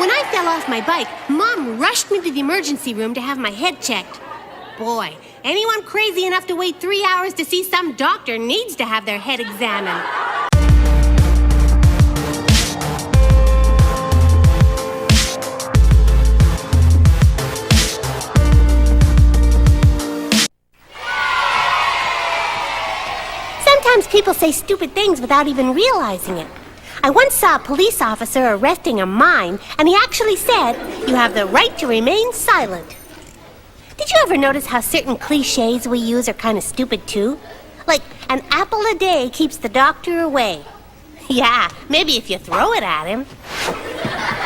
When I fell off my bike, Mom rushed me to the emergency room to have my head checked. Boy, anyone crazy enough to wait 3 hours to see some doctor needs to have their head examined. Sometimes people say stupid things without even realizing it. I once saw a police officer arresting a mime, and he actually said, "You have the right to remain silent." Did you ever notice how certain cliches we use are kind of stupid too? Like, an apple a day keeps the doctor away. Yeah, maybe if you throw it at him.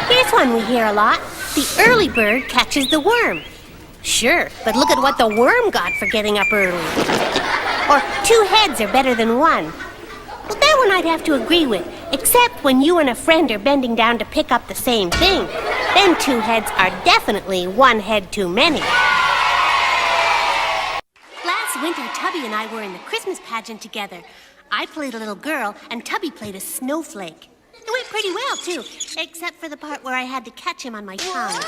Here's one we hear a lot. The early bird catches the worm. Sure, but look at what the worm got for getting up early. Or 2 heads are better than 1. Well, that one I'd have to agree with, except when you and a friend are bending down to pick up the same thing. Then 2 heads are definitely 1 head too many. Last winter, Tubby and I were in the Christmas pageant together. I played a little girl, and Tubby played a snowflake. It went pretty well, too, except for the part where I had to catch him on my tongue.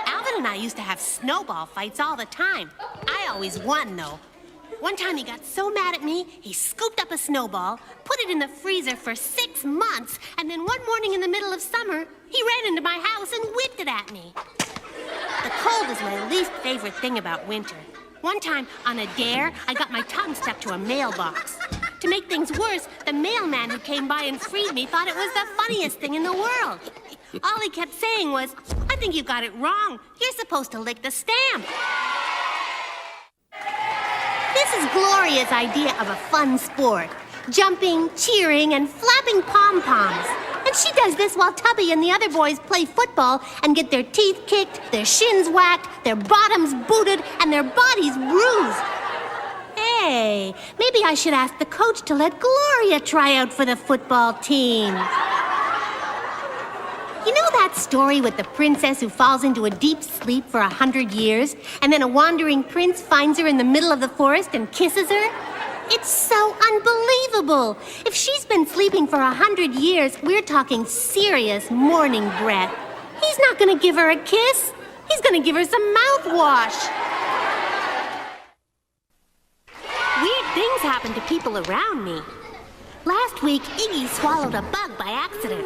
Alvin and I used to have snowball fights all the time. I always won, though. One time he got so mad at me, he scooped up a snowball, put it in the freezer for 6 months, and then one morning in the middle of summer, he ran into my house and whipped it at me. The cold is my least favorite thing about winter. One time, on a dare, I got my tongue stuck to a mailbox. To make things worse, the mailman who came by and freed me thought it was the funniest thing in the world. All he kept saying was, "I think you got it wrong. You're supposed to lick the stamp." This is Gloria's idea of a fun sport. Jumping, cheering, and flapping pom-poms. And she does this while Tubby and the other boys play football and get their teeth kicked, their shins whacked, their bottoms booted, and their bodies bruised. Hey, maybe I should ask the coach to let Gloria try out for the football team. You know that story with the princess who falls into a deep sleep for 100 years, and then a wandering prince finds her in the middle of the forest and kisses her? It's so unbelievable. If she's been sleeping for 100 years, we're talking serious morning breath. He's not going to give her a kiss. He's going to give her some mouthwash. Weird things happen to people around me. Last week, Iggy swallowed a bug by accident.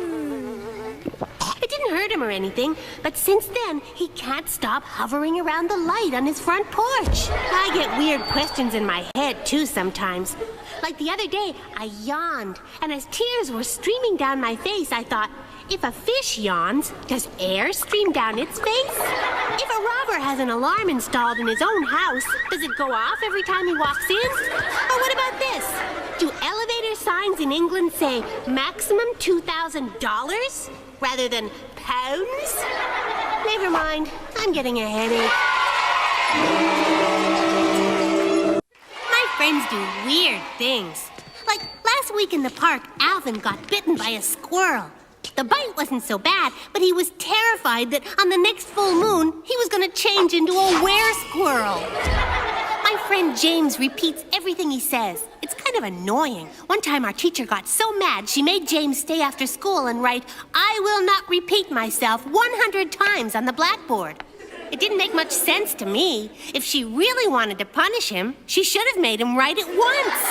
It didn't hurt him or anything, but since then, he can't stop hovering around the light on his front porch. I get weird questions in my head, too, sometimes. Like the other day, I yawned, and as tears were streaming down my face, I thought, if a fish yawns, does air stream down its face? If a robber has an alarm installed in his own house, does it go off every time he walks in? Or what about this? Do elevator signs in England say maximum $2,000 rather than pounds? Never mind, I'm getting a headache. My friends do weird things. Like last week in the park, Alvin got bitten by a squirrel. The bite wasn't so bad, but he was terrified that on the next full moon, he was going to change into a were-squirrel. My friend James repeats everything he says. It's kind of annoying. One time our teacher got so mad, she made James stay after school and write, "I will not repeat myself" 100 times on the blackboard. It didn't make much sense to me. If she really wanted to punish him, she should have made him write it once.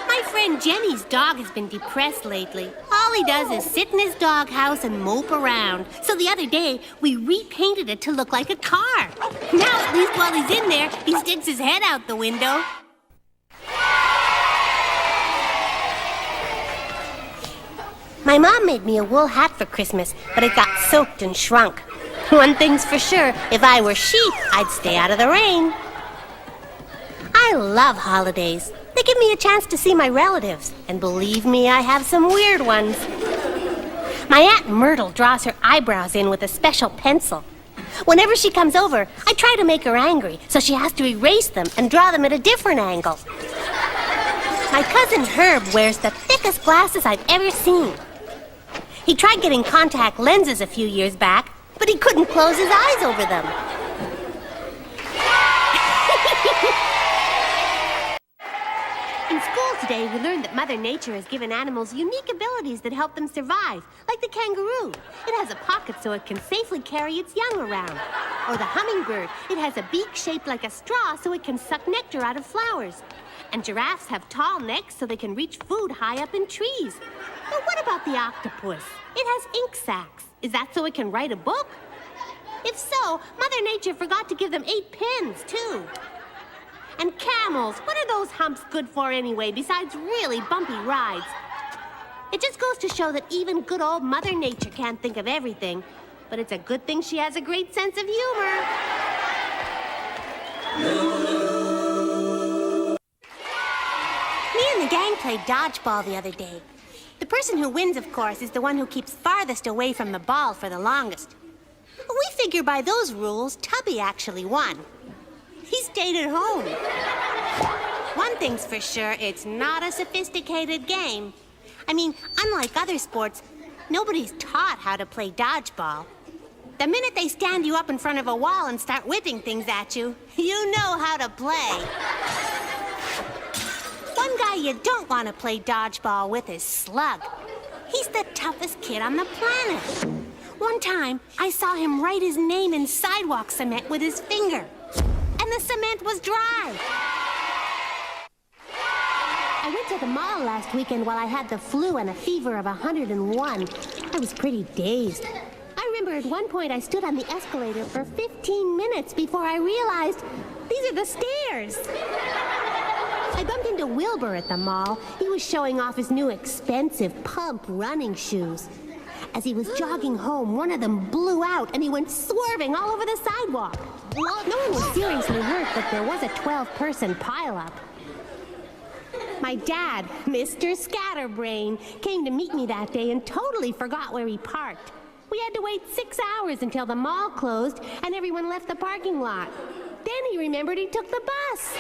My friend Jenny's dog has been depressed lately. All he does is sit in his doghouse and mope around. So the other day, we repainted it to look like a car. Now, at least while he's in there, he sticks his head out the window. My mom made me a wool hat for Christmas, but it got soaked and shrunk. One thing's for sure, if I were sheep, I'd stay out of the rain. I love holidays. They give me a chance to see my relatives, and believe me, I have some weird ones. My Aunt Myrtle draws her eyebrows in with a special pencil. Whenever she comes over, I try to make her angry, so she has to erase them and draw them at a different angle. My cousin Herb wears the thickest glasses I've ever seen. He tried getting contact lenses a few years back, but he couldn't close his eyes over them. In school Today, we learned that Mother Nature has given animals unique abilities that help them survive, like the kangaroo. It has a pocket so it can safely carry its young around. Or the hummingbird. It has a beak shaped like a straw so it can suck nectar out of flowers. And giraffes have tall necks so they can reach food high up in trees. But what about the octopus? It has ink sacs. Is that so it can write a book? If so, Mother Nature forgot to give them 8 pens, too. And camels, what are those humps good for anyway, besides really bumpy rides? It just goes to show that even good old Mother Nature can't think of everything. But it's a good thing she has a great sense of humor. Me and the gang played dodgeball the other day. The person who wins, of course, is the one who keeps farthest away from the ball for the longest. We figure by those rules, Tubby actually won. He stayed at home. One thing's for sure, it's not a sophisticated game. I mean, unlike other sports, nobody's taught how to play dodgeball. The minute they stand you up in front of a wall and start whipping things at you, you know how to play. One guy you don't want to play dodgeball with is Slug. He's the toughest kid on the planet. One time, I saw him write his name in sidewalk cement with his finger. And the cement was dry. I went to the mall last weekend while I had the flu and a fever of 101. I was pretty dazed. I remember at one point I stood on the escalator for 15 minutes before I realized these are the stairs. I bumped into Wilbur at the mall. He was showing off his new expensive pump running shoes. As he was jogging home, one of them blew out and he went swerving all over the sidewalk. No one was seriously hurt, but there was a 12-person pileup. My dad, Mr. Scatterbrain, came to meet me that day and totally forgot where he parked. We had to wait 6 hours until the mall closed and everyone left the parking lot. Then he remembered he took the bus.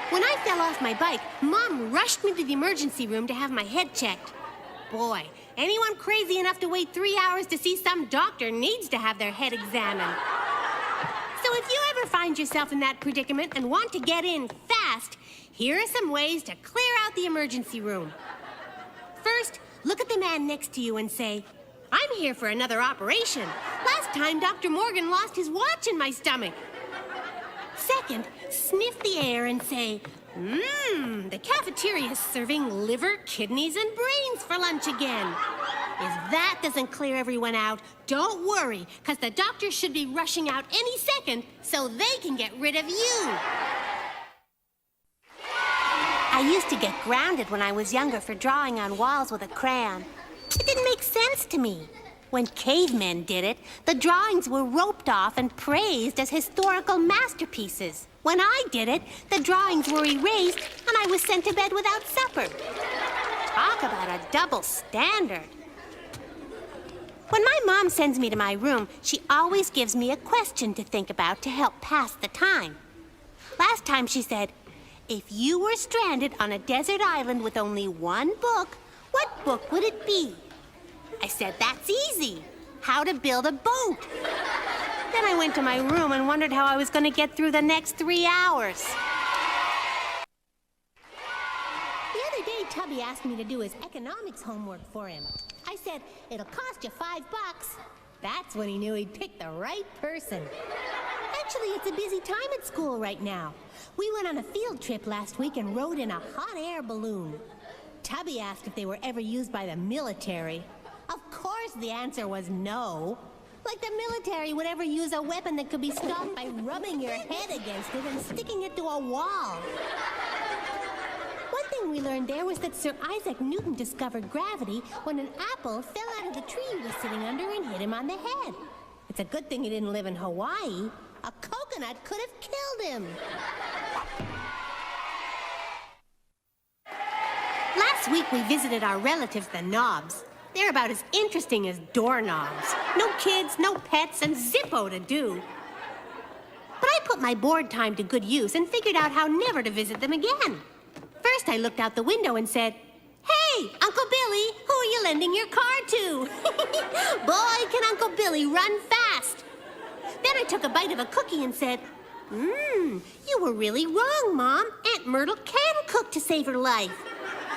When I fell off my bike, Mom rushed me to the emergency room to have my head checked. Boy, anyone crazy enough to wait 3 hours to see some doctor needs to have their head examined. So if you ever find yourself in that predicament and want to get in fast, here are some ways to clear out the emergency room. First, look at the man next to you and say, "I'm here for another operation. Last time, Dr. Morgan lost his watch in my stomach." Second, sniff the air and say, the cafeteria is serving liver, kidneys, and brains for lunch again. If that doesn't clear everyone out, don't worry, because the doctor should be rushing out any second so they can get rid of you. I used to get grounded when I was younger for drawing on walls with a crayon. It didn't make sense to me. When cavemen did it, the drawings were roped off and praised as historical masterpieces. When I did it, the drawings were erased and I was sent to bed without supper. Talk about a double standard. When my mom sends me to my room, she always gives me a question to think about to help pass the time. Last time she said, "If you were stranded on a desert island with only one book, what book would it be?" I said, "That's easy. How to build a boat." Then I went to my room and wondered how I was going to get through the next 3 hours. The other day, Tubby asked me to do his economics homework for him. I said, "It'll cost you $5. That's when he knew he'd picked the right person. Actually, it's a busy time at school right now. We went on a field trip last week and rode in a hot air balloon. Tubby asked if they were ever used by the military. Of course the answer was no. Like the military would ever use a weapon that could be stopped by rubbing your head against it and sticking it to a wall. One thing we learned there was that Sir Isaac Newton discovered gravity when an apple fell out of the tree he was sitting under and hit him on the head. It's a good thing he didn't live in Hawaii. A coconut could have killed him. Last week we visited our relatives, the Knobs. They're about as interesting as doorknobs. No kids, no pets, and Zippo to do. But I put my board time to good use and figured out how never to visit them again. First, I looked out the window and said, "Hey, Uncle Billy, who are you lending your car to?" Boy, can Uncle Billy run fast. Then I took a bite of a cookie and said, "You were really wrong, Mom. Aunt Myrtle can cook to save her life.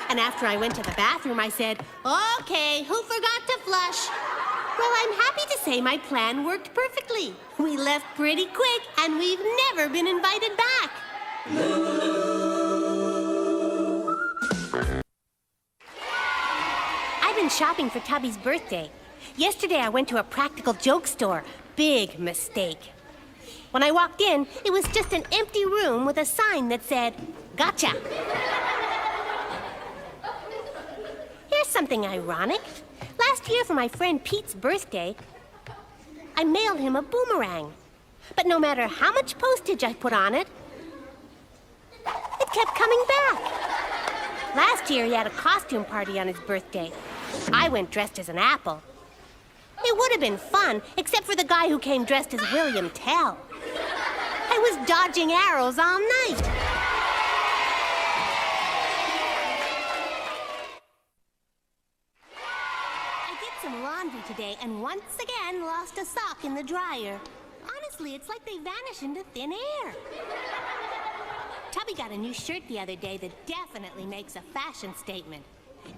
And after I went to the bathroom, I said, okay, who forgot to flush? Well, I'm happy to say my plan worked perfectly. We left pretty quick, and we've never been invited back. I've been shopping for Tubby's birthday. Yesterday, I went to a practical joke store. Big mistake. When I walked in, it was just an empty room with a sign that said, "Gotcha." Here's something ironic. Last year for my friend Pete's birthday, I mailed him a boomerang. But no matter how much postage I put on it, it kept coming back. Last year he had a costume party on his birthday. I went dressed as an apple. It would have been fun, except for the guy who came dressed as William Tell. I was dodging arrows all night. I did some laundry today and once again lost a sock in the dryer. Honestly, it's like they vanish into thin air. Tubby got a new shirt the other day that definitely makes a fashion statement.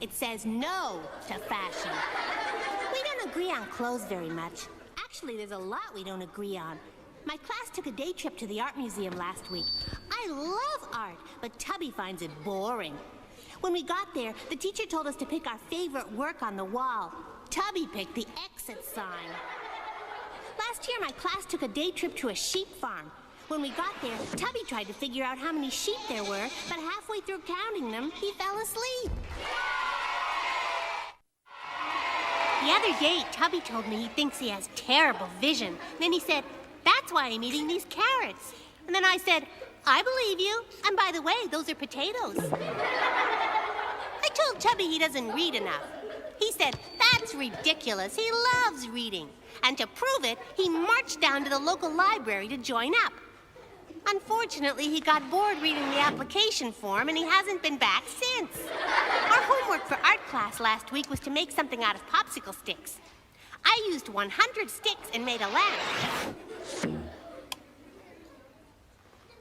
It says no to fashion. We don't agree on clothes very much. Actually, there's a lot we don't agree on. My class took a day trip to the art museum last week. I love art, but Tubby finds it boring. When we got there, the teacher told us to pick our favorite work on the wall. Tubby picked the exit sign. Last year, my class took a day trip to a sheep farm. When we got there, Tubby tried to figure out how many sheep there were, but halfway through counting them, he fell asleep. The other day, Tubby told me he thinks he has terrible vision. Then he said, "That's why I'm eating these carrots." And then I said, "I believe you. And by the way, those are potatoes." I told Tubby he doesn't read enough. He said, "That's ridiculous. He loves reading." And to prove it, he marched down to the local library to join up. Unfortunately, he got bored reading the application form, and he hasn't been back since. Our homework for art class last week was to make something out of popsicle sticks. I used 100 sticks and made a lamp.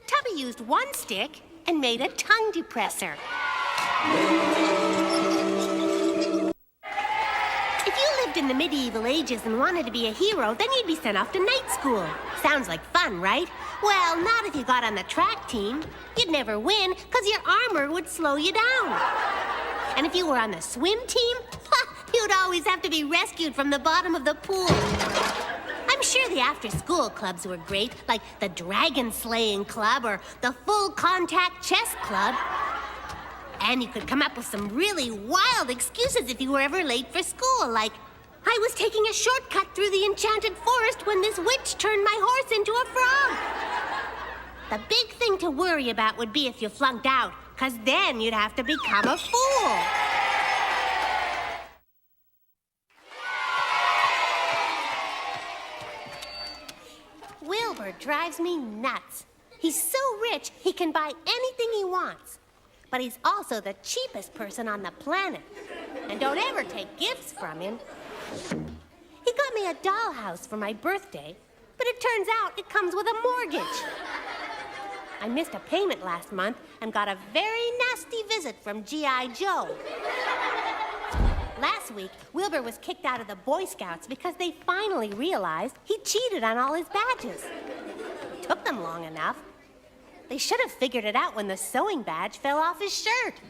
Tubby used one stick and made a tongue depressor. If you lived in the medieval ages and wanted to be a hero, then you'd be sent off to night school. Sounds like fun, right? Well, not if you got on the track team. You'd never win because your armor would slow you down. And if you were on the swim team, you'd always have to be rescued from the bottom of the pool. I'm sure the after-school clubs were great, like the Dragon Slaying Club or the Full Contact Chess Club. And you could come up with some really wild excuses if you were ever late for school, like, "I was taking a shortcut through the enchanted forest when this witch turned my horse into a frog." The big thing to worry about would be if you flunked out, because then you'd have to become a fool. Wilbur drives me nuts. He's so rich, he can buy anything he wants. But he's also the cheapest person on the planet. And don't ever take gifts from him. He got me a dollhouse for my birthday, but it turns out it comes with a mortgage. I missed a payment last month and got a very nasty visit from G.I. Joe. Last week, Wilbur was kicked out of the Boy Scouts because they finally realized he cheated on all his badges. It took them long enough. They should have figured it out when the sewing badge fell off his shirt.